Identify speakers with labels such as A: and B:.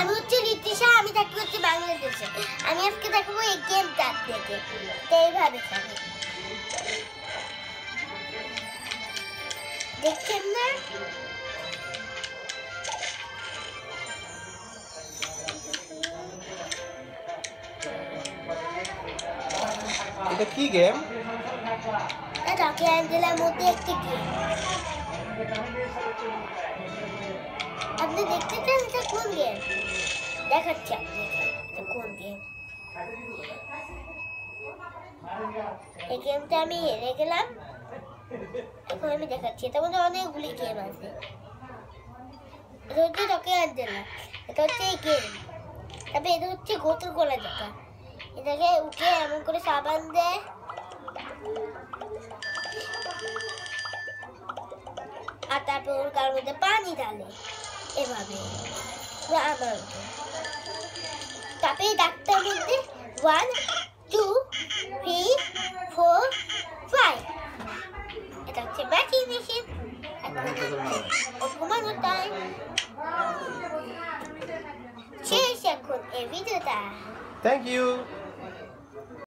A: আমি হচ্ছে রিতিশা, আমি থাকি হচ্ছে বাংলাদেশে। আমি আজকে দেখাবো এই গেমটা থেকে, তো এইভাবে খেলে দেখছেন না?
B: এটা কি গেম?
A: এটা ক্যান্ডেলের মধ্যে একটি গেম। আপনি দেখতে চান এটা কোন গেম? দেখাচ্ছি আপনাকে এটা কোন গেম। এই গেমটা আমি হেরে গেলাম, এখন আমি দেখাচ্ছি। এটার মধ্যে অনেকগুলি গেম আছে। এটা হচ্ছে তোকে ক্যান্ডেলা, এটা হচ্ছে এই গেম। তবে এটা হচ্ছে গোসল করা জায়গা। এটাকে উঠে এমন করে সাবান দেয়, আর তারপর ওর গার মধ্যে পানি ঢালে এভাবে আমার। তারপরে ডাক্তার মধ্যে 1 2 3 4 5, এটা হচ্ছে ম্যাচিং মেশিন। ঘুমানোর টাইম শেষ এখন এই ভিডিওটা।
B: Thank you.